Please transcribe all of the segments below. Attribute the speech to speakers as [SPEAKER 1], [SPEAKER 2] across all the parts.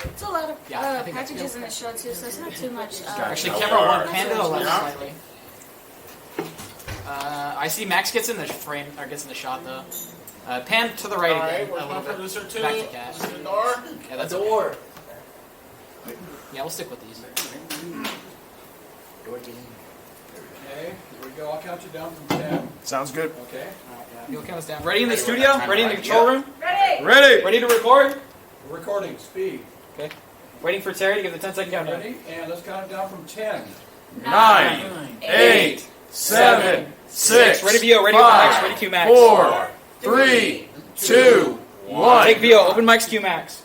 [SPEAKER 1] It's a lot of
[SPEAKER 2] Yeah, I think that's
[SPEAKER 1] packages in the show too, so it's not too much.
[SPEAKER 2] Actually, camera one, pan to the left slightly. I see Max gets in the frame, or gets in the shot though. Pan to the right again, a little bit. Back to Cat. Yeah, that's door. Okay. Yeah, we'll stick with these.
[SPEAKER 3] Okay, here we go. I'll count you down from 10.
[SPEAKER 4] Sounds good.
[SPEAKER 3] Okay.
[SPEAKER 2] You'll count us down. Ready in the studio? Ready in the control room?
[SPEAKER 1] Ready!
[SPEAKER 4] Ready!
[SPEAKER 2] Ready to record?
[SPEAKER 3] We're recording. Speed.
[SPEAKER 2] Okay. Waiting for Terry to give the 10-second countdown.
[SPEAKER 3] Ready? And let's count it down from 10.
[SPEAKER 4] 9, 8, 7, 6,
[SPEAKER 2] Ready VO, ready
[SPEAKER 4] 5,
[SPEAKER 2] Max, ready Q Max.
[SPEAKER 4] 4, 3, 2, 1.
[SPEAKER 2] Take VO, open mics Q Max.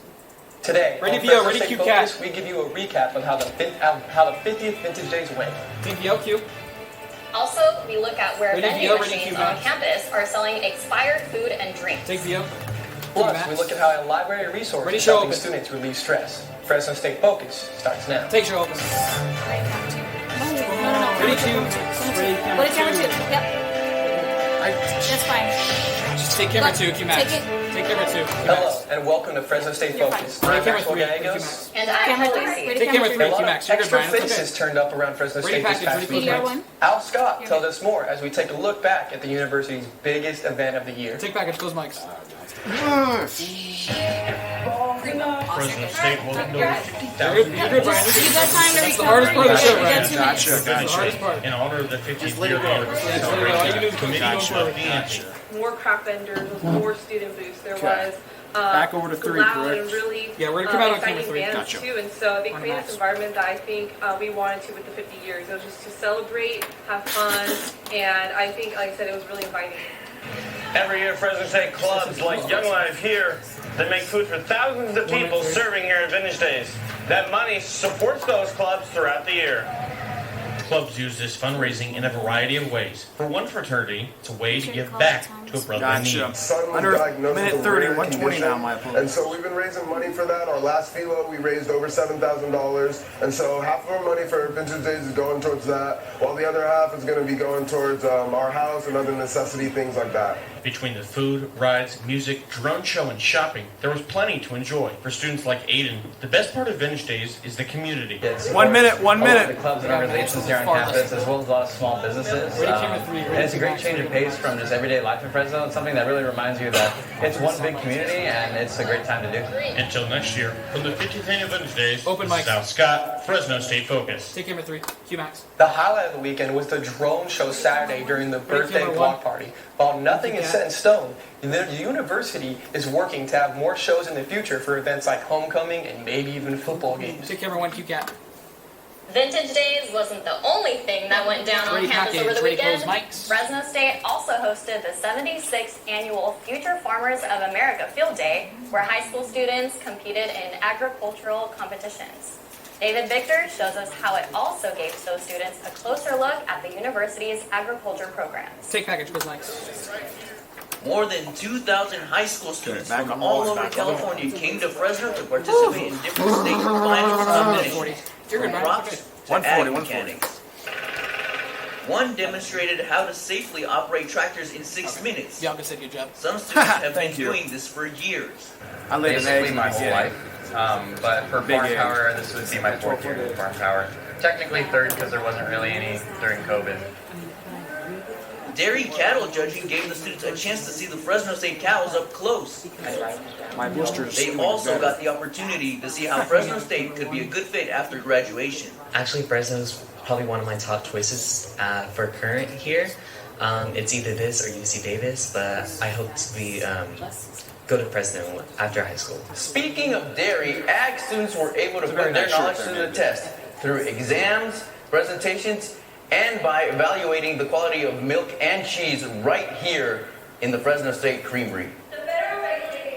[SPEAKER 5] Today,
[SPEAKER 2] Ready
[SPEAKER 5] on
[SPEAKER 2] VO,
[SPEAKER 5] Fresno
[SPEAKER 2] ready
[SPEAKER 5] State
[SPEAKER 2] Q
[SPEAKER 5] Focus,
[SPEAKER 2] Cat.
[SPEAKER 5] we give you a recap of how the 50th Vintage Days went.
[SPEAKER 2] Take VO, Q.
[SPEAKER 6] Also, we look at where
[SPEAKER 2] Ready,
[SPEAKER 6] vending
[SPEAKER 2] VO, ready,
[SPEAKER 6] machines
[SPEAKER 2] Q,
[SPEAKER 6] on
[SPEAKER 2] Max.
[SPEAKER 6] campus are selling expired food and drinks.
[SPEAKER 2] Take VO.
[SPEAKER 5] Plus, we look at how a library resource
[SPEAKER 2] Ready,
[SPEAKER 5] is
[SPEAKER 2] show
[SPEAKER 5] helping
[SPEAKER 2] open.
[SPEAKER 5] students relieve stress. Fresno State Focus starts now.
[SPEAKER 2] Take show open.
[SPEAKER 1] No.
[SPEAKER 2] Ready Q. Ready
[SPEAKER 1] What is camera 2?
[SPEAKER 2] camera 2.
[SPEAKER 1] Yep. That's fine.
[SPEAKER 2] Just take camera 2, Q Max.
[SPEAKER 1] Take it.
[SPEAKER 2] Take camera 2. Q
[SPEAKER 5] Hello,
[SPEAKER 2] Max.
[SPEAKER 5] and welcome to Fresno State
[SPEAKER 1] You're
[SPEAKER 5] Focus.
[SPEAKER 1] fine.
[SPEAKER 5] I'm
[SPEAKER 2] Ready camera
[SPEAKER 5] Maxwell
[SPEAKER 2] 3, Q
[SPEAKER 5] Gallegos.
[SPEAKER 2] Max.
[SPEAKER 6] And I'm
[SPEAKER 1] Camera 3.
[SPEAKER 6] Hillary.
[SPEAKER 1] Ready
[SPEAKER 2] Take camera
[SPEAKER 1] camera
[SPEAKER 2] 3,
[SPEAKER 5] A lot
[SPEAKER 2] Q
[SPEAKER 5] of
[SPEAKER 2] Max. You're good,
[SPEAKER 5] extra
[SPEAKER 2] Brian. That's
[SPEAKER 5] faces
[SPEAKER 2] okay.
[SPEAKER 5] turned up around Fresno
[SPEAKER 2] Ready
[SPEAKER 5] State this
[SPEAKER 2] package,
[SPEAKER 5] past
[SPEAKER 2] ready
[SPEAKER 5] week.
[SPEAKER 1] Meteor
[SPEAKER 2] Max.
[SPEAKER 1] 1.
[SPEAKER 5] Al Scott tells us more as we take a look back at the university's biggest event of the year.
[SPEAKER 2] Take package, close mics.
[SPEAKER 7] Fresno State will know
[SPEAKER 2] You're good, Brian.
[SPEAKER 1] You got time to
[SPEAKER 2] That's the
[SPEAKER 1] recover.
[SPEAKER 2] hardest part of the show,
[SPEAKER 1] You
[SPEAKER 2] Brian.
[SPEAKER 1] got 2 minutes.
[SPEAKER 4] Gotcha,
[SPEAKER 2] That's the hardest part.
[SPEAKER 7] in honor of the 50th
[SPEAKER 4] let
[SPEAKER 7] year
[SPEAKER 4] it go.
[SPEAKER 7] anniversary
[SPEAKER 2] Yeah, so all you
[SPEAKER 7] celebration.
[SPEAKER 2] do is
[SPEAKER 7] Committee
[SPEAKER 2] gotcha.
[SPEAKER 7] of the answer.
[SPEAKER 8] More craft vendors, more student booths. There was
[SPEAKER 4] Back over to 3,
[SPEAKER 8] loud
[SPEAKER 4] correct?
[SPEAKER 8] and really
[SPEAKER 2] Yeah, we're gonna come out on camera
[SPEAKER 8] exciting
[SPEAKER 2] 3.
[SPEAKER 8] bands
[SPEAKER 4] Gotcha.
[SPEAKER 8] too. And so they
[SPEAKER 2] On
[SPEAKER 8] created
[SPEAKER 2] Max.
[SPEAKER 8] this environment that I think we wanted to with the 50 years. It was just to celebrate, have fun, and I think, like I said, it was really inviting.
[SPEAKER 9] Every year, Fresno State clubs like Young Life here, they make food for thousands of people serving here at Vintage Days. That money supports those clubs throughout the year.
[SPEAKER 7] Clubs use this fundraising in a variety of ways. For one fraternity, it's a way to give back to a brother in need.
[SPEAKER 4] Gotcha.
[SPEAKER 10] Son was
[SPEAKER 4] Under
[SPEAKER 10] diagnosed
[SPEAKER 4] minute
[SPEAKER 10] with a
[SPEAKER 4] 30,
[SPEAKER 10] rare
[SPEAKER 4] 120 now,
[SPEAKER 10] condition,
[SPEAKER 4] my opponent.
[SPEAKER 10] and so we've been raising money for that. Our last FILA, we raised over $7,000, and so half of our money for Vintage Days is going towards that, while the other half is going to be going towards our house and other necessity things like that.
[SPEAKER 7] Between the food, rides, music, drone show, and shopping, there was plenty to enjoy. For students like Aiden, the best part of Vintage Days is the community.
[SPEAKER 4] 1 minute, 1
[SPEAKER 11] The
[SPEAKER 4] minute.
[SPEAKER 11] clubs and organizations here on campus, as well as a lot of small businesses.
[SPEAKER 2] Ready, camera 3, ready,
[SPEAKER 11] And it's a great
[SPEAKER 2] Max.
[SPEAKER 11] change of pace from just everyday life in Fresno. It's something that really reminds you that it's one big community and it's a great time to do.
[SPEAKER 7] Until next year, from the 50th annual Vintage Days,
[SPEAKER 2] Open
[SPEAKER 7] this
[SPEAKER 2] mic.
[SPEAKER 7] is Al Scott, Fresno State Focus.
[SPEAKER 2] Take camera 3. Q Max.
[SPEAKER 5] The highlight of the weekend was the drone show Saturday during the birthday
[SPEAKER 2] camera
[SPEAKER 5] block
[SPEAKER 2] 1.
[SPEAKER 5] party. While nothing is set in stone, the university is working to have more shows in the future for events like homecoming and maybe even football games.
[SPEAKER 2] Take camera 1, Q Cat.
[SPEAKER 6] Vintage Days wasn't the only thing that went down on
[SPEAKER 2] Ready
[SPEAKER 6] campus over
[SPEAKER 2] package,
[SPEAKER 6] the
[SPEAKER 2] ready
[SPEAKER 6] weekend.
[SPEAKER 2] close mics.
[SPEAKER 6] Fresno State also hosted the 76th annual Future Farmers of America Field Day, where high school students competed in agricultural competitions. David Victor shows us how it also gave those students a closer look at the university's agriculture programs.
[SPEAKER 2] Take package, close mics.
[SPEAKER 12] More than 2,000 high school students
[SPEAKER 4] back
[SPEAKER 12] from
[SPEAKER 4] on the
[SPEAKER 12] all
[SPEAKER 4] walls,
[SPEAKER 12] over
[SPEAKER 4] back on the
[SPEAKER 12] California came to Fresno to participate in different state finals competitions,
[SPEAKER 2] You're good,
[SPEAKER 12] from
[SPEAKER 2] Brian.
[SPEAKER 12] rocks to
[SPEAKER 4] 140,
[SPEAKER 12] ag
[SPEAKER 4] 140.
[SPEAKER 12] mechanics. One demonstrated how to safely operate tractors in 6 minutes.
[SPEAKER 2] Bianca said good job.
[SPEAKER 12] Some students have been
[SPEAKER 4] Thank you.
[SPEAKER 12] doing this for years.
[SPEAKER 4] I laid an egg
[SPEAKER 11] Basically
[SPEAKER 4] in
[SPEAKER 11] my
[SPEAKER 4] my
[SPEAKER 11] whole
[SPEAKER 4] head.
[SPEAKER 11] life. But for
[SPEAKER 4] Big
[SPEAKER 11] farm
[SPEAKER 4] egg.
[SPEAKER 11] power, this would be my 4th year in farm power. Technically 3rd because there wasn't really any during COVID.
[SPEAKER 12] Dairy cattle judging gave the students a chance to see the Fresno State cows up close.
[SPEAKER 4] My blisters.
[SPEAKER 12] They also got the opportunity to see how Fresno State could be a good fit after graduation.
[SPEAKER 13] Actually, Fresno's probably one of my top choices for current here. It's either this or UC Davis, but I hope to be go to Fresno after high school.
[SPEAKER 5] Speaking of dairy, ag students were able to
[SPEAKER 4] a very
[SPEAKER 5] put their
[SPEAKER 4] nice shirt
[SPEAKER 5] knowledge
[SPEAKER 4] there,
[SPEAKER 5] to the
[SPEAKER 4] man.
[SPEAKER 5] test through exams, presentations, and by evaluating the quality of milk and cheese right here in the Fresno State Creamery.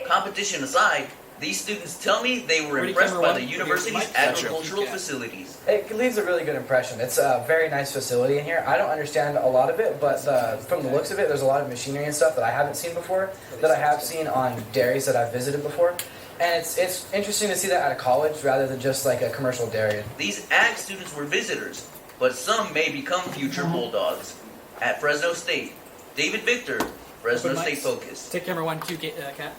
[SPEAKER 12] Competition aside, these students tell me they were
[SPEAKER 2] Ready,
[SPEAKER 12] impressed
[SPEAKER 2] camera
[SPEAKER 12] by
[SPEAKER 2] one.
[SPEAKER 12] the university's agricultural facilities.
[SPEAKER 11] It leaves a really good impression. It's a very nice facility in here. I don't understand a lot of it, but from the looks of it, there's a lot of machinery and stuff that I haven't seen before, that I have seen on dairies that I've visited before. And it's interesting to see that at a college rather than just like a commercial dairy.
[SPEAKER 12] These ag students were visitors, but some may become future Bulldogs. At Fresno State, David Victor, Fresno
[SPEAKER 2] Open
[SPEAKER 12] State
[SPEAKER 2] mics.
[SPEAKER 12] Focus.
[SPEAKER 2] Take camera 1, Q Cat.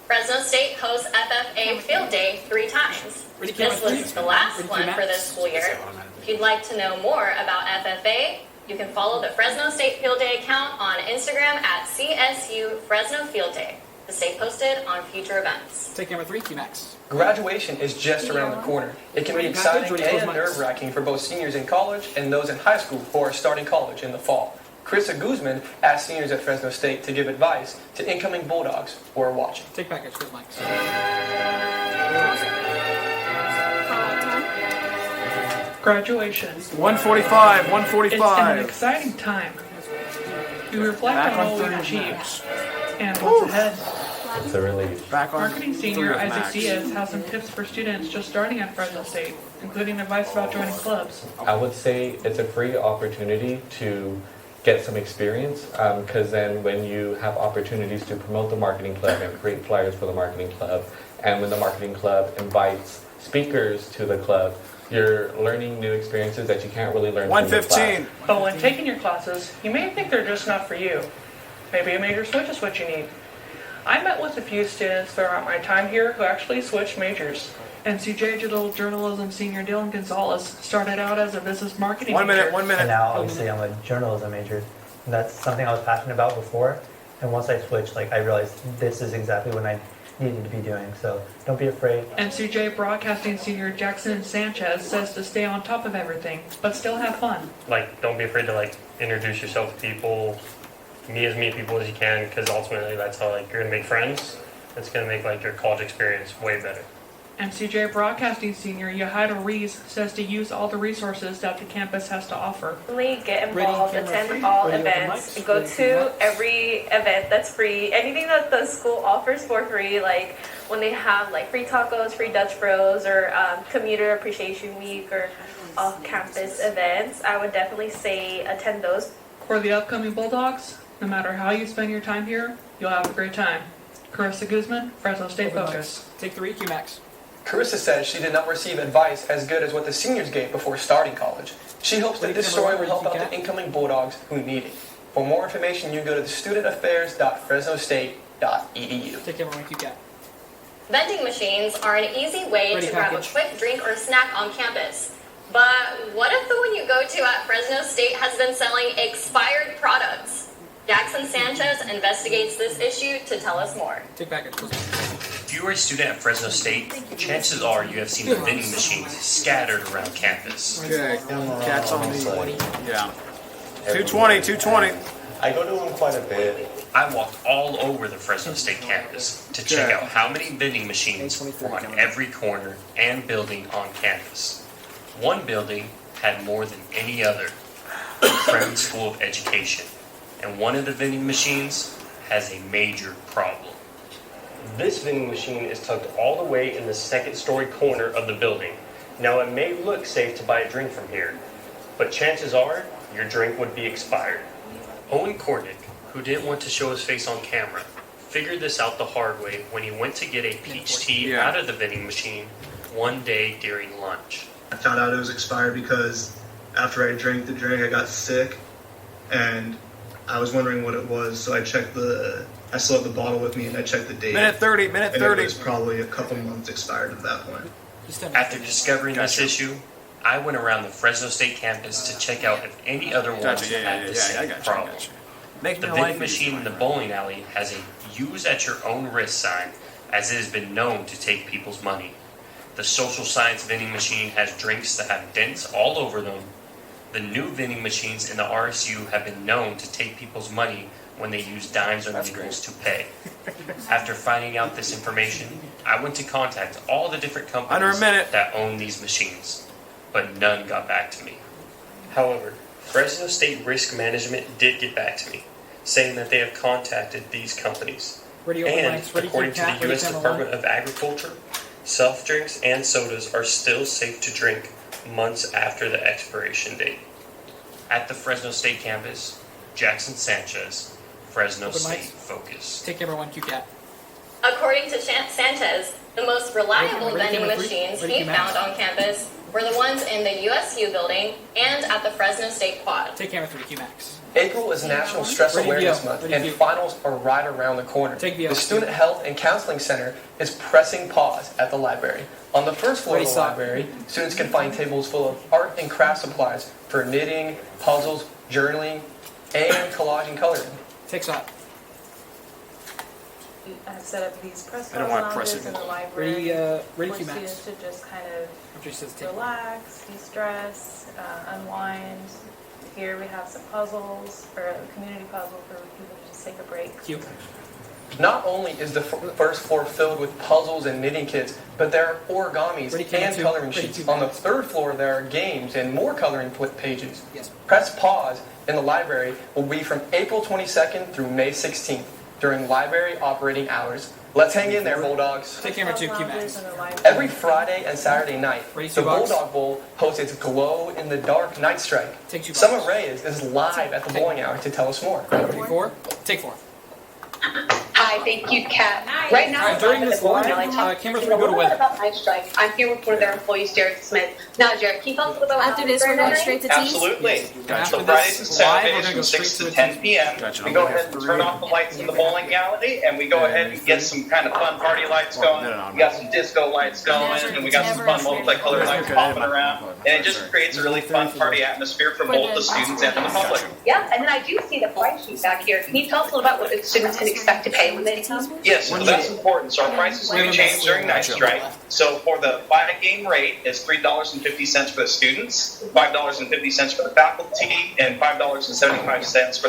[SPEAKER 6] Fresno State hosts FFA Field Day 3 times. This was the last one for this school year. If you'd like to know more about FFA, you can follow the Fresno State Field Day account on Instagram at CSU Fresno Field Day to stay posted on future events.
[SPEAKER 2] Take camera 3, QMax.
[SPEAKER 14] Graduation is just around the corner. It can be exciting and nerve-wracking for both seniors in college and those in high school who are starting college in the fall. Carissa Guzman asked seniors at Fresno State to give advice to incoming Bulldogs who are watching.
[SPEAKER 2] Take back Chris Mikes.
[SPEAKER 15] Graduation.
[SPEAKER 4] 145,
[SPEAKER 15] It's
[SPEAKER 4] 145.
[SPEAKER 15] an exciting time. You reflect on all we've achieved and what's ahead.
[SPEAKER 16] It's a relief.
[SPEAKER 15] Marketing senior Isaac Diaz has some tips for students just starting at Fresno State, including advice about joining clubs.
[SPEAKER 16] I would say it's a free opportunity to get some experience, because then when you have opportunities to promote the marketing club and create flyers for the marketing club, and when the marketing club invites speakers to the club, you're learning new experiences that you can't really learn from the class.
[SPEAKER 15] But when taking your classes, you may think they're just not for you. Maybe a major switch is what you need. I met with a few students throughout my time here who actually switched majors. NCJ Digital Journalism senior Dylan Gonzalez started out as a business marketing major.
[SPEAKER 17] And now, obviously, I'm a journalism major. And that's something I was passionate about before. And once I switched, I realized this is exactly what I needed to be doing. So don't be afraid.
[SPEAKER 15] NCJ Broadcasting senior Jackson Sanchez says to stay on top of everything, but still have fun.
[SPEAKER 18] Don't be afraid to introduce yourself to people, meet as many people as you can, because ultimately that's how you're gonna make friends. It's gonna make your college experience way better.
[SPEAKER 15] NCJ Broadcasting senior Yahida Rees says to use all the resources that the campus has to offer.
[SPEAKER 8] Get involved, attend all events, go to every event that's free. Anything that the school offers for free, like when they have free tacos, free Dutch Bros, or Commuter Appreciation Week, or off-campus events, I would definitely say attend those.
[SPEAKER 15] For the upcoming Bulldogs, no matter how you spend your time here, you'll have a great time. Carissa Guzman, Fresno State Focus.
[SPEAKER 2] Take 3, QMax.
[SPEAKER 14] Carissa says she did not receive advice as good as what the seniors gave before starting college. She hopes that this story will help out the incoming Bulldogs who need it. For more information, you can go to studentaffairs.fresnostate.edu.
[SPEAKER 2] Take camera 1, QCat.
[SPEAKER 6] Vending machines are an easy way to grab a quick drink or snack on campus. But what if the one you go to at Fresno State has been selling expired products? Jackson Sanchez investigates this issue to tell us more.
[SPEAKER 2] Take back
[SPEAKER 7] If you are a student at Fresno State, chances are you have seen the vending machines scattered around campus.
[SPEAKER 4] Okay, Cat's on the 220, 220.
[SPEAKER 7] I go to them quite a bit. I walked all over the Fresno State campus to check out how many vending machines were on every corner and building on campus. One building had more than any other, the Friends School of Education, and one of the vending machines has a major problem.
[SPEAKER 18] This vending machine is tucked all the way in the second-story corner of the building. Now, it may look safe to buy a drink from here, but chances are your drink would be expired. Owen Kornick, who didn't want to show his face on camera, figured this out the hard way when he went to get a peach tea out of the vending machine one day during lunch.
[SPEAKER 19] I found out it was expired because after I drank the drink, I got sick, and I was wondering what it was, so I still have the bottle with me, and I checked the date.
[SPEAKER 4] Minute 30.
[SPEAKER 19] And it was probably a couple months expired at that point.
[SPEAKER 7] After discovering this issue, I went around the Fresno State campus to check out if any other ones had the same problem. The vending machine in the bowling alley has a use at your own risk sign, as it has been known to take people's money. The social science vending machine has drinks that have dents all over them. The new vending machines in the RSU have been known to take people's money when they use dimes or nickels to pay. After finding out this information, I went to contact all the different companies that own these machines, but none got back to me.
[SPEAKER 18] However, Fresno State Risk Management did get back to me, saying that they have contacted these companies. And according to the U.S. Department of Agriculture, soft drinks and sodas are still safe to drink months after the expiration date.
[SPEAKER 7] At the Fresno State campus, Jackson Sanchez, Fresno State Focus.
[SPEAKER 2] Take camera 1, QCat.
[SPEAKER 6] According to Sanchez, the most reliable vending machines he found on campus were the ones in the USU building and at the Fresno State Quad.
[SPEAKER 2] Take camera 3, QMax.
[SPEAKER 14] April is National Stress Awareness Month, and finals are right around the corner. The Student Health and Counseling Center is pressing pause at the library. On the first floor of the library, students can find tables full of art and craft supplies for knitting, puzzles, journaling, and collage and coloring.
[SPEAKER 2] Take shot.
[SPEAKER 8] I've set up these press
[SPEAKER 3] I don't want to press
[SPEAKER 8] lounges
[SPEAKER 3] it.
[SPEAKER 8] in the library
[SPEAKER 2] Ready
[SPEAKER 8] for
[SPEAKER 2] Q Max.
[SPEAKER 8] students to just kind of
[SPEAKER 2] take
[SPEAKER 8] relax, de-stress, unwind. Here we have some puzzles, or a community puzzle for people to just take a break.
[SPEAKER 2] Q.
[SPEAKER 14] Not only is the first floor filled with puzzles and knitting kits, but there are origamis and coloring sheets. On the third floor, there are games and more coloring pages.
[SPEAKER 2] Yes.
[SPEAKER 14] Press pause in the library will be from April 22nd through May 16th during library operating hours. Let's hang in there, Bulldogs.
[SPEAKER 2] Take camera 2, Q Max.
[SPEAKER 14] Every Friday and Saturday night, the Bulldog Bowl hosts its glow-in-the-dark night strike. Summer Reyes is live at the bowling alley to tell us more.
[SPEAKER 2] Ready 4? Take 4.
[SPEAKER 20] Hi, thank you, Kat. Right now,
[SPEAKER 2] Alright, during this live, camera 3, go to weather.
[SPEAKER 20] about Night Strike. I'm here with one of their employees, Jared Smith. Now, Jared, can you tell us a little bit about
[SPEAKER 1] After this, we're going straight to teams?
[SPEAKER 9] Absolutely.
[SPEAKER 2] After
[SPEAKER 9] So
[SPEAKER 2] this
[SPEAKER 9] Fridays and
[SPEAKER 2] live, we're
[SPEAKER 9] Saturdays
[SPEAKER 2] gonna go
[SPEAKER 9] from 6
[SPEAKER 2] straight
[SPEAKER 9] to
[SPEAKER 2] to a
[SPEAKER 9] 10 p.m.
[SPEAKER 3] Gotcha.
[SPEAKER 9] We go ahead and turn off the lights in the bowling alley, and we go ahead and get some kind of fun party lights going. We got some disco lights going, and we got some fun multicolored lights popping around. And it just creates a really fun party atmosphere for both the students and for the public.
[SPEAKER 20] Yeah, and then I do see the price sheet back here. Can you tell us a little about what the students can expect to pay when they come?
[SPEAKER 9] Yes, so that's important. So our prices do change during night strike. So for the by-game rate is $3.50 for the students, $5.50 for the faculty, and $5.75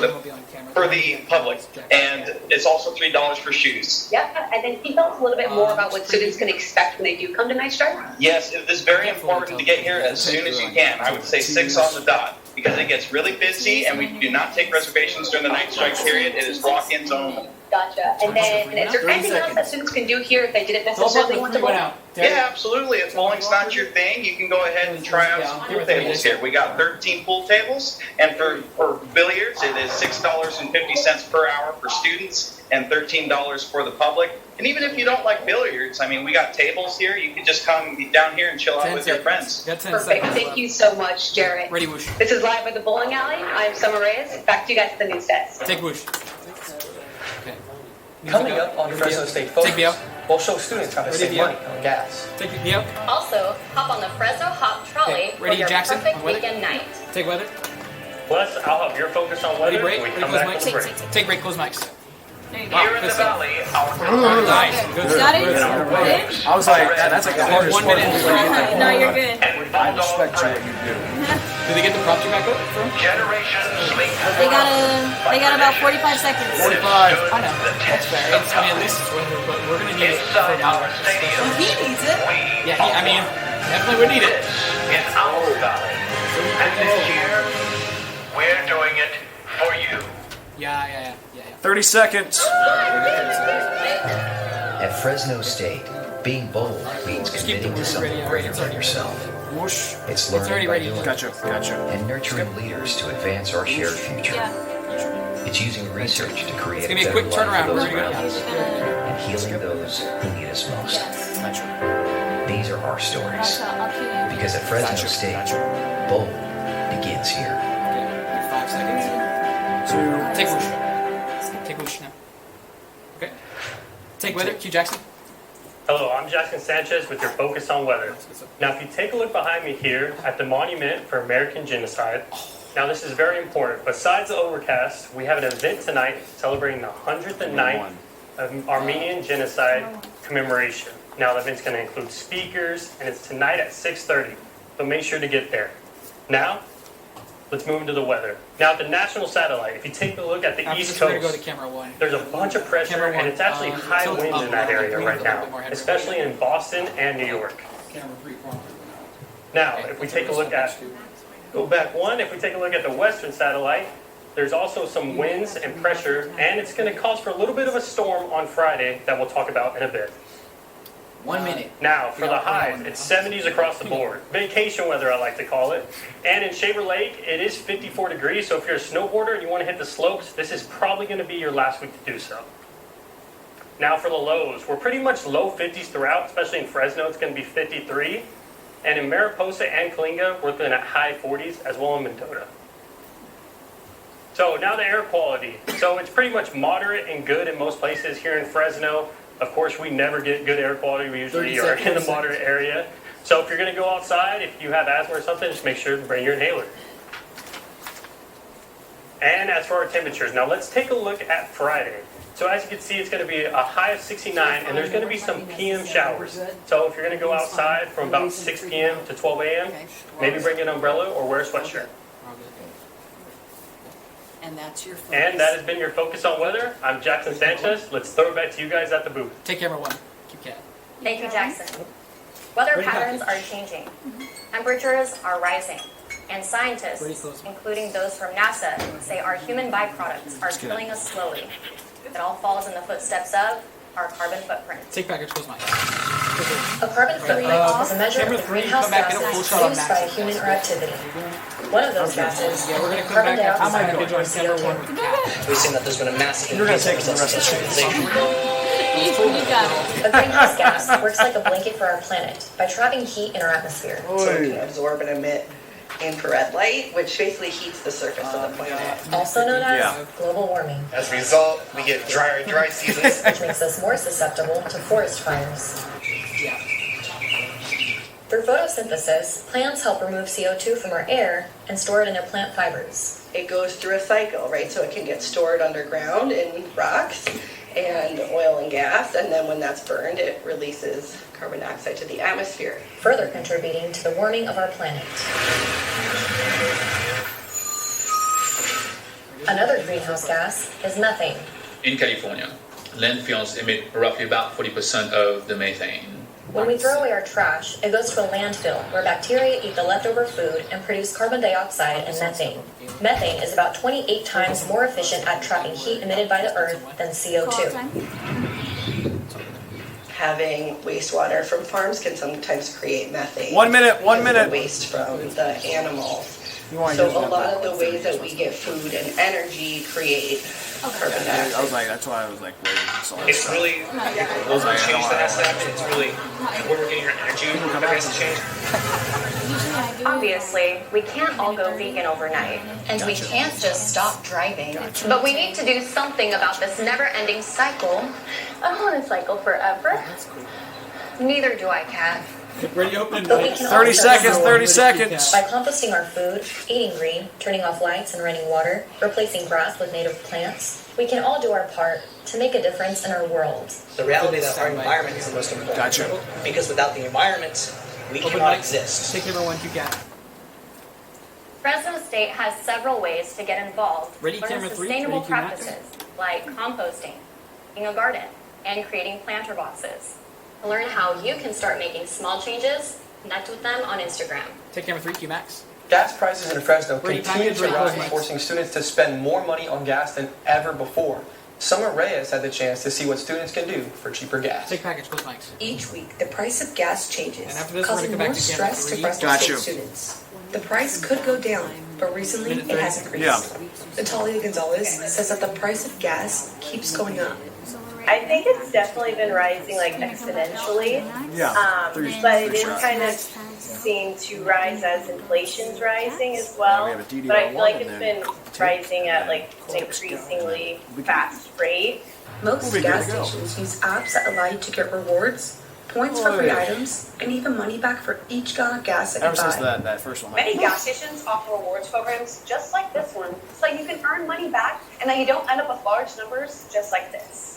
[SPEAKER 9] for the public. And it's also $3 for shoes.
[SPEAKER 20] Yeah, and then can you tell us a little bit more about what students can expect when they do come to Night Strike?
[SPEAKER 9] Yes, it is very important to get here as soon as you can. I would say 6 on the dot, because it gets really busy and we do not take reservations during the night strike period. It is walk-ins only.
[SPEAKER 20] Gotcha. And then, is there anything else that students can do here if they didn't necessarily want to bowl?
[SPEAKER 9] Yeah, absolutely. If bowling's not your thing, you can go ahead and try out some pool tables here. We got 13 pool tables, and for billiards, it is $6.50 per hour for students and $13 for the public. And even if you don't like billiards, I mean, we got tables here. You can just come down here and chill out with your friends.
[SPEAKER 20] Perfect. Thank you so much, Jared.
[SPEAKER 2] Ready, whoosh.
[SPEAKER 20] This is live at the bowling alley. I'm Summer Reyes. Back to you guys at the newscast.
[SPEAKER 2] Take whoosh.
[SPEAKER 14] Coming up on Fresno State Focus, we'll show students how to save money on gas.
[SPEAKER 2] Take me up.
[SPEAKER 6] Also, hop on the Fresno Hop Trolley for
[SPEAKER 2] Ready,
[SPEAKER 6] your
[SPEAKER 2] Jackson?
[SPEAKER 6] perfect
[SPEAKER 2] On weather?
[SPEAKER 6] weekend night.
[SPEAKER 2] Take weather.
[SPEAKER 18] Plus, I'll help your focus on weather
[SPEAKER 2] Ready, break.
[SPEAKER 18] when we
[SPEAKER 2] Ready,
[SPEAKER 18] come
[SPEAKER 2] close
[SPEAKER 18] back from the
[SPEAKER 2] mics.
[SPEAKER 18] break.
[SPEAKER 2] Take break, close mics.
[SPEAKER 9] Here in the valley,
[SPEAKER 2] Nice. Good.
[SPEAKER 1] Got it?
[SPEAKER 3] I was like, that's like the hardest
[SPEAKER 2] 1 minute.
[SPEAKER 1] No, you're good.
[SPEAKER 3] I respect you what you do.
[SPEAKER 2] Do they get the props back up from?
[SPEAKER 1] They got about 45 seconds.
[SPEAKER 3] 45.
[SPEAKER 2] I know. That's fair. I mean, at least it's winter, but we're going to need it for now.
[SPEAKER 1] He needs it.
[SPEAKER 2] Yeah, I mean, definitely would need it.
[SPEAKER 21] In our valley. And this year, we're doing it for you.
[SPEAKER 2] Yeah.
[SPEAKER 3] 30 seconds.
[SPEAKER 22] At Fresno State, being bold means committing to something greater than yourself.
[SPEAKER 2] Whoosh.
[SPEAKER 22] It's learning by doing
[SPEAKER 3] Gotcha.
[SPEAKER 22] and nurturing leaders to advance our shared future. It's using research to create
[SPEAKER 2] It's going to be a
[SPEAKER 22] better
[SPEAKER 2] quick
[SPEAKER 22] life
[SPEAKER 2] turnaround.
[SPEAKER 22] for
[SPEAKER 2] We're
[SPEAKER 22] those
[SPEAKER 2] going to
[SPEAKER 22] around us
[SPEAKER 2] go.
[SPEAKER 22] and healing those who need us most. These are our stories. Because at Fresno State, bold begins here.
[SPEAKER 2] 5 seconds. Take whoosh. Take whoosh now. Okay. Take weather. Q Jackson.
[SPEAKER 18] Hello, I'm Jackson Sanchez with your Focus on Weather. Now, if you take a look behind me here at the Monument for American Genocide, now this is very important. Besides the overcast, we have an event tonight celebrating the 109th Armenian Genocide commemoration. Now, the event's going to include speakers, and it's tonight at 6:30, so make sure to get there. Now, let's move into the weather. Now, at the national satellite, if you take a look at the East
[SPEAKER 2] We're going to
[SPEAKER 18] Coast,
[SPEAKER 2] go to camera 1.
[SPEAKER 18] there's a bunch of pressure,
[SPEAKER 2] Camera one,
[SPEAKER 18] and it's actually high
[SPEAKER 2] tilt
[SPEAKER 18] winds
[SPEAKER 2] up
[SPEAKER 18] in that
[SPEAKER 2] a little
[SPEAKER 18] area
[SPEAKER 2] bit,
[SPEAKER 18] right
[SPEAKER 2] bring it a
[SPEAKER 18] now,
[SPEAKER 2] little bit more heavy.
[SPEAKER 18] especially in Boston and New York.
[SPEAKER 3] Camera 3 prompt.
[SPEAKER 18] Now, if we take a look at, go back one, if we take a look at the western satellite, there's also some winds and pressure, and it's going to cause for a little bit of a storm on Friday that we'll talk about in a bit.
[SPEAKER 2] 1 minute.
[SPEAKER 18] Now, for the highs, it's 70s across the board. Vacation weather, I like to call it. And in Shaver Lake, it is 54 degrees, so if you're a snowboarder and you want to hit the slopes, this is probably going to be your last week to do so. Now for the lows, we're pretty much low 50s throughout, especially in Fresno, it's going to be 53. And in Mariposa and Kalinga, we're looking at high 40s, as well in Mendota. So now the air quality. So it's pretty much moderate and good in most places here in Fresno. Of course, we never get good air quality. We usually are in the moderate area. So if you're going to go outside, if you have asthma or something, just make sure to bring your inhaler. And as for our temperatures, now let's take a look at Friday. So as you can see, it's going to be a high of 69, and there's going to be some PM showers. So if you're going to go outside from about 6 p.m. to 12 a.m., maybe bring an umbrella or wear a sweatshirt.
[SPEAKER 1] And that's your focus.
[SPEAKER 18] And that has been your Focus on Weather. I'm Jackson Sanchez. Let's throw it back to you guys at the booth.
[SPEAKER 2] Take care, everyone. Keep cat.
[SPEAKER 6] Thank you, Jackson. Weather patterns are changing. Temperatures are rising. And scientists, including those from NASA, say our human byproducts are killing us slowly. It all falls in the footsteps of our carbon footprint.
[SPEAKER 2] Take package, close my
[SPEAKER 6] A carbon-free is a measure of the greenhouse gases produced by a human or activity. One of those gases, carbon dioxide or CO2.
[SPEAKER 11] We've seen that there's been a massive
[SPEAKER 3] You're going to
[SPEAKER 11] increase
[SPEAKER 3] take the rest of the
[SPEAKER 11] civilization.
[SPEAKER 1] You got it.
[SPEAKER 6] A greenhouse gas works like a blanket for our planet by trapping heat in our atmosphere.
[SPEAKER 10] So it can absorb and emit infrared light, which basically heats the surface of the planet.
[SPEAKER 6] Also known as global warming.
[SPEAKER 10] As a result, we get drier and dry seasons.
[SPEAKER 6] Which makes us more susceptible to forest fires. Through photosynthesis, plants help remove CO2 from our air and store it in their plant fibers.
[SPEAKER 10] It goes through a cycle, right? So it can get stored underground in rocks and oil and gas, and then when that's burned, it releases carbon dioxide to the atmosphere,
[SPEAKER 6] further contributing to the warming of our planet. Another greenhouse gas is methane.
[SPEAKER 13] In California, landfills emit roughly about 40% of the methane.
[SPEAKER 6] When we throw away our trash, it goes to a landfill where bacteria eat the leftover food and produce carbon dioxide and methane. Methane is about 28 times more efficient at trapping heat emitted by the earth than CO2.
[SPEAKER 10] Having wastewater from farms can sometimes create methane.
[SPEAKER 3] 1 minute, 1 minute.
[SPEAKER 10] Waste from the animals. So a lot of the ways that we get food and energy create carbon dioxide.
[SPEAKER 3] I was like, that's why I was like, waiting for someone to
[SPEAKER 11] It's
[SPEAKER 3] stop.
[SPEAKER 11] really
[SPEAKER 3] I was like,
[SPEAKER 11] change that has to happen. It's really where we're getting our energy that has to change.
[SPEAKER 6] Obviously, we can't all go vegan overnight, and we can't just stop driving. But we need to do something about this never-ending cycle. I don't want to cycle forever. Neither do I, Kat.
[SPEAKER 3] Ready, open.
[SPEAKER 6] But we can
[SPEAKER 3] 30
[SPEAKER 6] also
[SPEAKER 3] seconds,
[SPEAKER 6] help
[SPEAKER 3] 30 seconds.
[SPEAKER 6] by composting our food, eating green, turning off lights and running water, replacing grass with native plants. We can all do our part to make a difference in our world.
[SPEAKER 11] The reality that our environment is the most important.
[SPEAKER 3] Gotcha.
[SPEAKER 11] Because without the environment, we cannot exist.
[SPEAKER 2] Take everyone you got.
[SPEAKER 6] Fresno State has several ways to get involved,
[SPEAKER 2] Ready,
[SPEAKER 6] learn
[SPEAKER 2] camera three,
[SPEAKER 6] sustainable
[SPEAKER 2] ready, camera
[SPEAKER 6] practices like composting, making a garden, and creating planter boxes. To learn how you can start making small changes, connect with them on Instagram.
[SPEAKER 2] Take camera 3, QMax.
[SPEAKER 14] Gas prices in Fresno
[SPEAKER 2] Ready,
[SPEAKER 14] continue
[SPEAKER 2] package,
[SPEAKER 14] to
[SPEAKER 2] ready,
[SPEAKER 14] rise,
[SPEAKER 2] close mics.
[SPEAKER 14] forcing students to spend more money on gas than ever before. Summer Reyes had the chance to see what students can do for cheaper gas.
[SPEAKER 2] Take package, close mics.
[SPEAKER 23] Each week, the price of gas changes,
[SPEAKER 2] And after this,
[SPEAKER 23] causing
[SPEAKER 2] we're gonna
[SPEAKER 23] more
[SPEAKER 2] come back to camera
[SPEAKER 23] stress to
[SPEAKER 2] 3.
[SPEAKER 23] Fresno
[SPEAKER 3] Got
[SPEAKER 23] State
[SPEAKER 3] you.
[SPEAKER 23] students. The price could go down, but recently
[SPEAKER 2] Minute
[SPEAKER 23] it
[SPEAKER 2] 30.
[SPEAKER 23] has increased. Natalia Gonzalez says that the price of gas keeps going up.
[SPEAKER 24] I think it's definitely been rising like exponentially.
[SPEAKER 3] Yeah.
[SPEAKER 24] But it is kind of seem to rise as inflation's rising as well.
[SPEAKER 3] we have a DDR1
[SPEAKER 24] But I feel like it's
[SPEAKER 3] and
[SPEAKER 24] been
[SPEAKER 3] then
[SPEAKER 24] rising at like an increasingly fast rate.
[SPEAKER 23] Most
[SPEAKER 3] We'll be
[SPEAKER 23] gas
[SPEAKER 3] good to go.
[SPEAKER 23] stations use apps that allow you to get rewards, points for free items, and even money back for each gallon of gas that
[SPEAKER 3] Ever
[SPEAKER 23] you
[SPEAKER 3] since
[SPEAKER 23] buy.
[SPEAKER 3] that first one.
[SPEAKER 20] Many gas stations offer rewards programs just like this one, so you can earn money back and then you don't end up with large numbers just like this.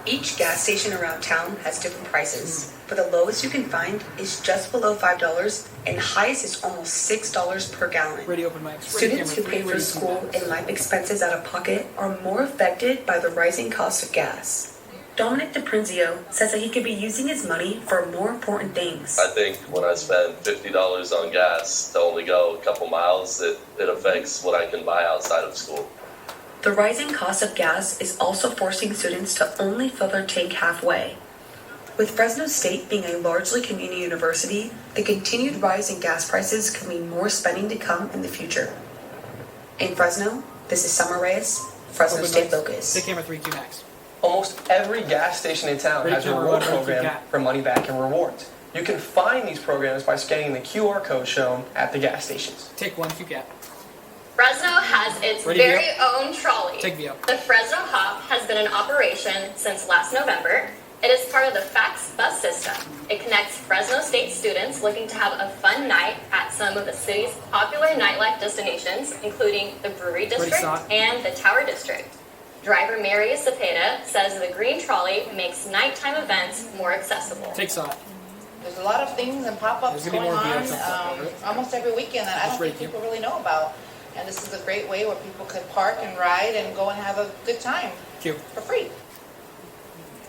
[SPEAKER 23] Each gas station around town has different prices, but the lowest you can find is just below $5, and the highest is almost $6 per gallon.
[SPEAKER 2] Ready, open mics.
[SPEAKER 23] Students who pay for school and life expenses out of pocket are more affected by the rising cost of gas. Dominic DiPrinzio says that he could be using his money for more important things.
[SPEAKER 25] I think when I spend $50 on gas to only go a couple miles, it affects what I can buy outside of school.
[SPEAKER 23] The rising cost of gas is also forcing students to only fill their tank halfway. With Fresno State being a largely community university, the continued rise in gas prices could mean more spending to come in the future. In Fresno, this is Summer Reyes, Fresno
[SPEAKER 2] Open
[SPEAKER 23] State
[SPEAKER 2] mics.
[SPEAKER 23] Focus.
[SPEAKER 2] Take camera 3, QMax.
[SPEAKER 14] Almost every gas station in town
[SPEAKER 2] Ready,
[SPEAKER 14] has a
[SPEAKER 2] camera
[SPEAKER 14] reward
[SPEAKER 2] one, ready,
[SPEAKER 14] program
[SPEAKER 2] cat.
[SPEAKER 14] for money back and rewards. You can find these programs by scanning the QR code shown at the gas stations.
[SPEAKER 2] Take 1, QCat.
[SPEAKER 6] Fresno has its
[SPEAKER 2] Ready,
[SPEAKER 6] very
[SPEAKER 2] Vio?
[SPEAKER 6] own trolley.
[SPEAKER 2] Take Vio.
[SPEAKER 6] The Fresno Hop has been in operation since last November. It is part of the FACTS bus system. It connects Fresno State students looking to have a fun night at some of the city's popular nightlife destinations, including the Brewery District and the Tower District. Driver Mary Cepeda says the green trolley makes nighttime events more accessible.
[SPEAKER 2] Take Sot.
[SPEAKER 5] There's a lot of things and pop-ups
[SPEAKER 2] There's gonna
[SPEAKER 5] going
[SPEAKER 2] be more
[SPEAKER 5] on
[SPEAKER 2] videos
[SPEAKER 5] almost every weekend that I don't think people really know about. And this is a great way where people could park and ride and go and have a good time
[SPEAKER 2] Q.
[SPEAKER 5] for free.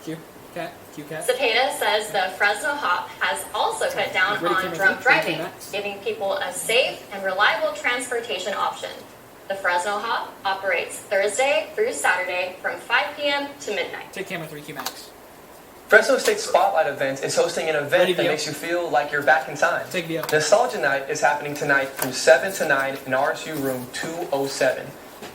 [SPEAKER 2] Q. Cat. Q cat.
[SPEAKER 6] Cepeda says the Fresno Hop has also cut down
[SPEAKER 2] Ready,
[SPEAKER 6] on
[SPEAKER 2] camera
[SPEAKER 6] drunk
[SPEAKER 2] three,
[SPEAKER 6] driving,
[SPEAKER 2] Max.
[SPEAKER 6] giving people a safe and reliable transportation option. The Fresno Hop operates Thursday through Saturday from 5 p.m. to midnight.
[SPEAKER 2] Take camera 3, Q Max.
[SPEAKER 14] Fresno State Spotlight Events is hosting an event that makes you feel like you're back in time.
[SPEAKER 2] Take Vio.
[SPEAKER 14] Nostalgia Night is happening tonight from 7 to 9 in RSU room 207.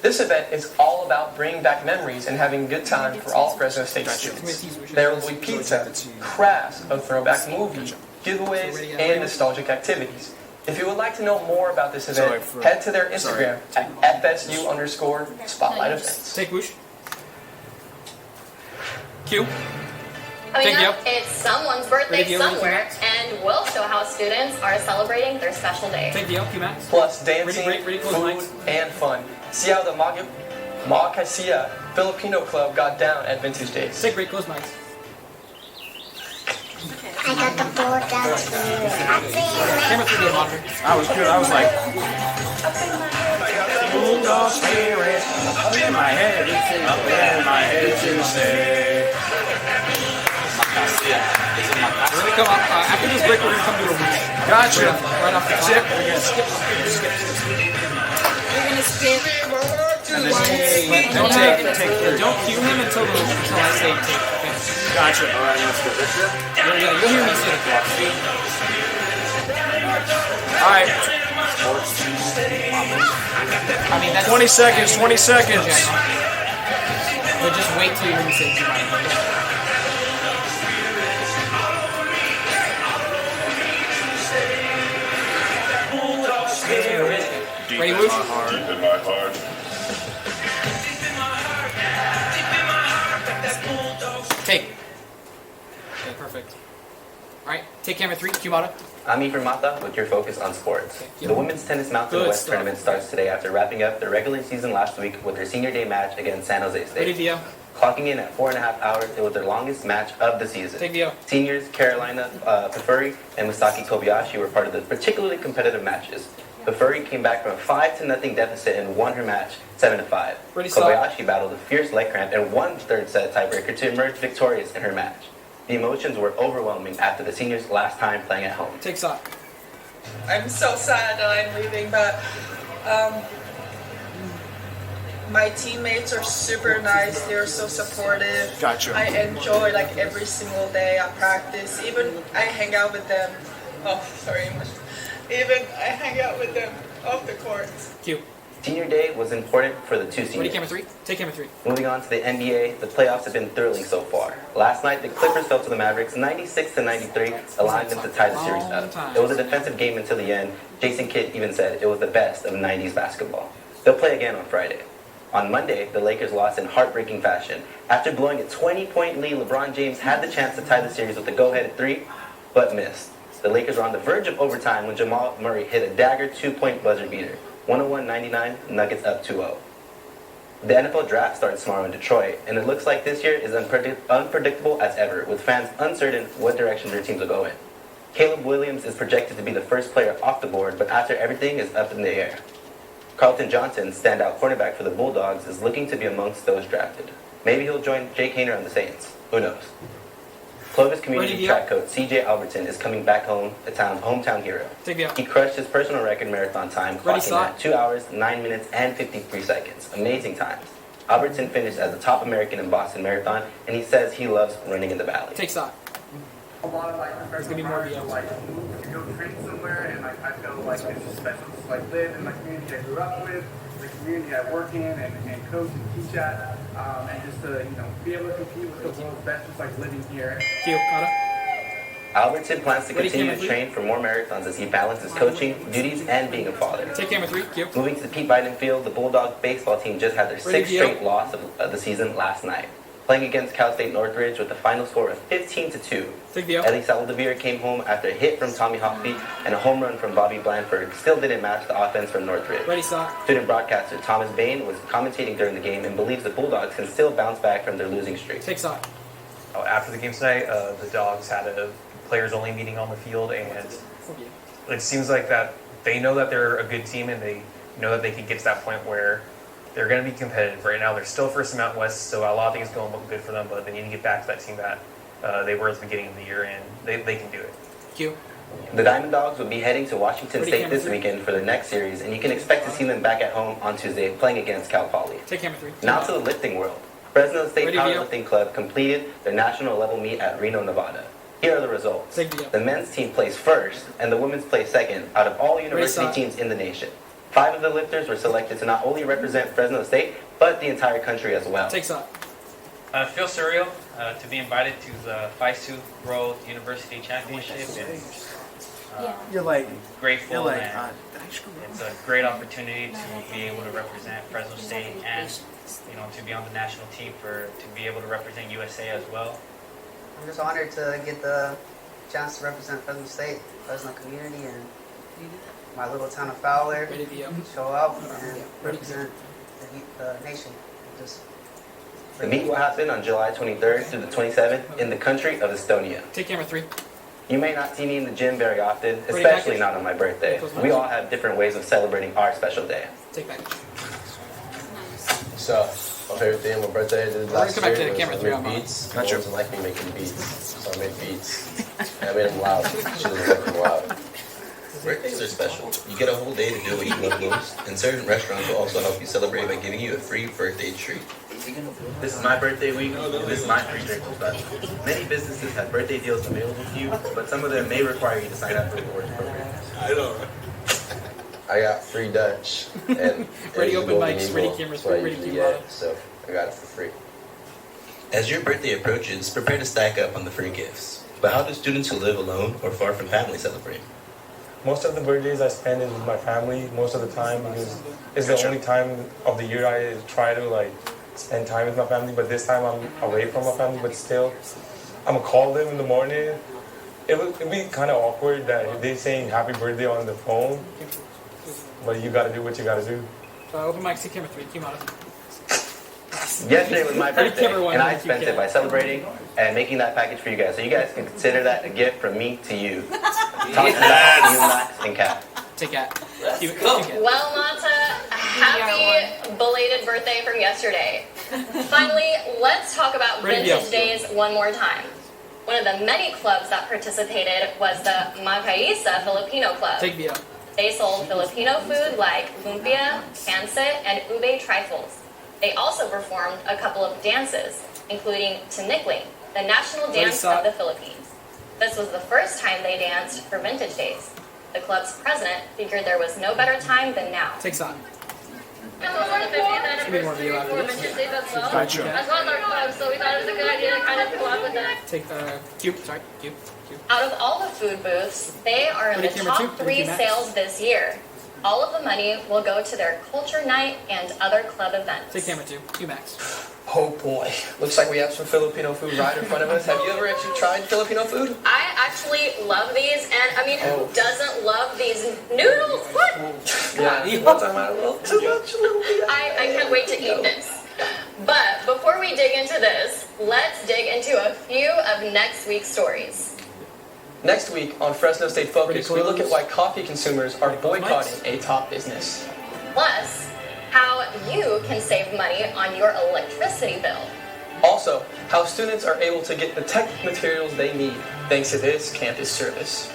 [SPEAKER 14] This event is all about bringing back memories and having a good time for all Fresno State students. There will be pizza, crafts, a throwback movie, giveaways, and nostalgic activities. If you would like to know more about this event, head to their Instagram at FSU_Spotlight Events.
[SPEAKER 2] Take Whoosh. Q.
[SPEAKER 6] Coming up, it's someone's birthday somewhere, and we'll show how students are celebrating their special day.
[SPEAKER 2] Take Vio, Q Max.
[SPEAKER 14] Plus dancing, food, and fun. See how the Makasia Filipino Club got down at Vintage Days.
[SPEAKER 2] Take break, close mics.
[SPEAKER 12] I got the board down here.
[SPEAKER 2] Camera 3 good, Monter.
[SPEAKER 4] I was good. I was like, bulldog spirit up in my head, up in my head to stay.
[SPEAKER 2] We're gonna come up after this break. We're gonna come to a booth.
[SPEAKER 4] Gotcha.
[SPEAKER 2] Right off the top.
[SPEAKER 4] We're gonna skip.
[SPEAKER 5] We're gonna skip.
[SPEAKER 2] And then don't cue him until I say take. Okay.
[SPEAKER 4] Gotcha. All right, let's go.
[SPEAKER 2] You'll hear me say it.
[SPEAKER 4] All right.
[SPEAKER 2] I mean, that's
[SPEAKER 4] 20 seconds. 20 seconds.
[SPEAKER 2] But just wait till you hear me say it. Ready, Whoosh?
[SPEAKER 21] Deep in my heart.
[SPEAKER 2] Take. Okay, perfect. Alright, take camera 3, Kumata.
[SPEAKER 15] I'm Ivan Mata with your focus on sports. The Women's Tennis Mountain
[SPEAKER 2] Good
[SPEAKER 15] West
[SPEAKER 2] stuff.
[SPEAKER 15] Tournament starts today after wrapping up their regular season last week with their senior day match against San Jose State.
[SPEAKER 2] Ready, Vio.
[SPEAKER 15] Clocking in at 4.5 hours, it was their longest match of the season.
[SPEAKER 2] Take Vio.
[SPEAKER 15] Seniors Carolina Pafuri and Misaki Kobayashi were part of the particularly competitive matches. Pafuri came back from a 5-0 deficit and won her match 7-5.
[SPEAKER 2] Ready,
[SPEAKER 15] Kobayashi battled a fierce leg cramp and won the third set tiebreaker to emerge victorious in her match. The emotions were overwhelming after the seniors' last time playing at home.
[SPEAKER 2] Take Sock.
[SPEAKER 16] I'm so sad that I'm leaving, but my teammates are super nice. They're so supportive.
[SPEAKER 4] Gotcha.
[SPEAKER 16] I enjoy like every single day at practice. Even I hang out with them. Oh, sorry. Even I hang out with them off the court.
[SPEAKER 2] Q.
[SPEAKER 15] Senior day was important for the two seniors.
[SPEAKER 2] Ready, camera 3? Take camera 3.
[SPEAKER 15] Moving on to the NBA, the playoffs have been thrilling so far. Last night, the Clippers fell to the Mavericks 96-93, allowing them to tie the series up. It was a defensive game until the end. Jason Kidd even said it was the best of 90s basketball. They'll play again on Friday. On Monday, the Lakers lost in heartbreaking fashion. After blowing a 20-point lead, LeBron James had the chance to tie the series with a go-ahead 3, but missed. The Lakers were on the verge of overtime when Jamal Murray hit a dagger 2-point buzzer beater. 101-99, Nuggets up 2-0. The NFL draft starts tomorrow in Detroit, and it looks like this year is unpredictable as ever, with fans uncertain what direction their teams will go in. Caleb Williams is projected to be the first player off the board, but after everything is up in the air. Carlton Johnson, standout cornerback for the Bulldogs, is looking to be amongst those drafted. Maybe he'll join Jake Hayner on the Saints. Who knows? Clovis Community track coach C.J. Alberton is coming back home, the town's hometown hero. He crushed his personal record marathon time, clocking at 2 hours, 9 minutes, and 53 seconds. Amazing times. Alberton finished as the top American in Boston Marathon, and he says he loves running in the valley.
[SPEAKER 2] Take stock.
[SPEAKER 17] A lot of like
[SPEAKER 2] There's gonna be more videos.
[SPEAKER 17] like to go train somewhere, and like I feel like it's special to like live in my community I grew up with, the community I work in and coach and teach at, and just to be able to compete with the world's best, just like living here.
[SPEAKER 2] Q, Kata.
[SPEAKER 15] Albertson plans to continue to train for more marathons as he balances coaching duties and being a father.
[SPEAKER 2] Take camera 3. Cue.
[SPEAKER 15] Moving to the Pete Biden Field, the Bulldog baseball team just had their 6th straight loss of the season last night, playing against Cal State Northridge with the final score of 15-2. Ellie Saldivir came home after a hit from Tommy Hoffby and a home run from Bobby Blanford still didn't match the offense from Northridge.
[SPEAKER 2] Ready, stop.
[SPEAKER 15] Student broadcaster Thomas Bain was commentating during the game and believes the Bulldogs can still bounce back from their losing streak.
[SPEAKER 2] Take stop.
[SPEAKER 7] After the game tonight, the Dogs had a players-only meeting on the field, and it seems like that they know that they're a good team, and they know that they can get to that point where they're going to be competitive. Right now, they're still first in Mountain West, so a lot of things going to look good for them, but they need to get back to that team that they were at the beginning of the year, and they can do it.
[SPEAKER 2] Cue.
[SPEAKER 15] The Diamond Dogs will be heading to Washington State this weekend for their next series, and you can expect to see them back at home on Tuesday playing against Cal Poly.
[SPEAKER 2] Take camera 3.
[SPEAKER 15] Now to the lifting world. Fresno State Powerlifting Club completed their national level meet at Reno, Nevada. Here are the results. The men's team placed first, and the women's placed second out of all university teams in the nation. 5 of the lifters were selected to not only represent Fresno State, but the entire country as well.
[SPEAKER 2] Takes up.
[SPEAKER 8] I feel surreal to be invited to the FISU World University Championship.
[SPEAKER 4] You're like
[SPEAKER 8] grateful,
[SPEAKER 4] you're like,
[SPEAKER 8] and it's a great opportunity to be able to represent Fresno State and to be on the national team to be able to represent USA as well.
[SPEAKER 9] I'm just honored to get the chance to represent Fresno State, Fresno community, and my little town of Fowler. Show up and represent the nation.
[SPEAKER 15] The meet will happen on July 23rd through the 27th in the country of Estonia.
[SPEAKER 2] Take camera 3.
[SPEAKER 15] You may not see me in the gym very often, especially not on my birthday. We all have different ways of celebrating our special day.
[SPEAKER 2] Take back.
[SPEAKER 19] So, my favorite thing on my birthday I did last
[SPEAKER 2] come back
[SPEAKER 19] year
[SPEAKER 2] to the camera
[SPEAKER 19] was
[SPEAKER 2] 3
[SPEAKER 19] I
[SPEAKER 2] on
[SPEAKER 19] made
[SPEAKER 2] mine.
[SPEAKER 19] beats. My doesn't like me making beats, so I made beats. And I made them loud. She doesn't like them loud.
[SPEAKER 22] Birthdays are special. You get a whole day to do what you love most, and certain restaurants will also help you celebrate by giving you a free birthday treat.
[SPEAKER 15] This is my birthday week, and this is my free drink special. Many businesses have birthday deals available to you, but some of them may require you to sign up for rewards programs.
[SPEAKER 19] I know. I got free Dutch and
[SPEAKER 2] Ready, open
[SPEAKER 19] Golden
[SPEAKER 2] mics,
[SPEAKER 19] Eagle,
[SPEAKER 2] ready, cameras,
[SPEAKER 19] so I
[SPEAKER 2] ready,
[SPEAKER 19] usually
[SPEAKER 2] camera.
[SPEAKER 19] get, so I got it for free.
[SPEAKER 22] As your birthday approaches, prepare to stack up on the free gifts. But how do students who live alone or far from family celebrate?
[SPEAKER 26] Most of the birthdays I spend is with my family most of the time because it's the only time of the year I try to spend time with my family. But this time I'm away from my family, but still I'm gonna call them in the morning. It'd be kind of awkward that they saying happy birthday on the phone, but you gotta do what you gotta do.
[SPEAKER 2] Open mic, take camera 3. Cue out.
[SPEAKER 15] Yesterday was my birthday, and I spent it by celebrating and making that package for you guys. So you guys can consider that a gift from me to you. Talk to that, you, Max, and Kat.
[SPEAKER 2] Take that.
[SPEAKER 6] Well, Mata, happy belated birthday from yesterday. Finally, let's talk about Vintage Days one more time. One of the many clubs that participated was the Makaisa Filipino Club.
[SPEAKER 2] Take me up.
[SPEAKER 6] They sold Filipino food like lumpia, pancit, and ube trifles. They also performed a couple of dances, including Tinikling, the national dance of the Philippines. This was the first time they danced for Vintage Days. The club's president figured there was no better time than now.
[SPEAKER 2] Take some.
[SPEAKER 6] This was our 50th anniversary for Vintage Days as well. As well as our club, so we thought it was a good idea to kind of go out with that.
[SPEAKER 2] Take Q. Sorry, Q.
[SPEAKER 6] Out of all the food booths, they are in the top 3 sales this year. All of the money will go to their culture night and other club events.
[SPEAKER 2] Take camera 2. Q Max.
[SPEAKER 14] Oh boy, looks like we have some Filipino food right in front of us. Have you ever actually tried Filipino food?
[SPEAKER 6] I actually love these, and I mean, who doesn't love these noodles? What?
[SPEAKER 14] Yeah, you want to talk about a little too much, a little bit.
[SPEAKER 6] I can't wait to eat this. But before we dig into this, let's dig into a few of next week's stories.
[SPEAKER 14] Next week on Fresno State Focus, we look at why coffee consumers are boycotting a top business.
[SPEAKER 6] Plus, how you can save money on your electricity bill.
[SPEAKER 14] Also, how students are able to get the tech materials they need thanks to this campus service.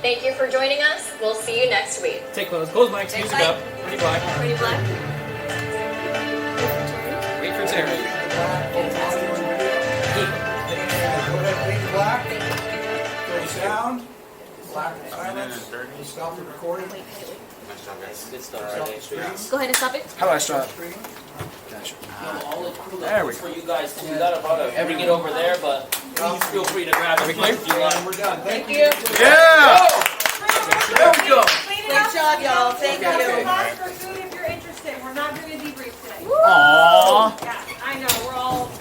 [SPEAKER 6] Thank you for joining us. We'll see you next week.
[SPEAKER 2] Take close mics, music up. Ready black.
[SPEAKER 6] Ready black.
[SPEAKER 2] Wait for Terry.
[SPEAKER 3] Black. Sound. Black silence. Stop the recording.
[SPEAKER 2] Good start.
[SPEAKER 1] Go ahead and stop it.
[SPEAKER 4] How do I start? Gotcha.
[SPEAKER 1] All the cool
[SPEAKER 4] There we
[SPEAKER 1] for you guys. We got about to ever get over there, but
[SPEAKER 3] Please feel free to grab it. We're done. Thank you.
[SPEAKER 4] Yeah!
[SPEAKER 3] There we go.
[SPEAKER 5] Great job, y'all. Thank you.
[SPEAKER 10] For food if you're interested. We're not doing a debrief today.
[SPEAKER 2] Aww.
[SPEAKER 10] Yeah, I know. We're all.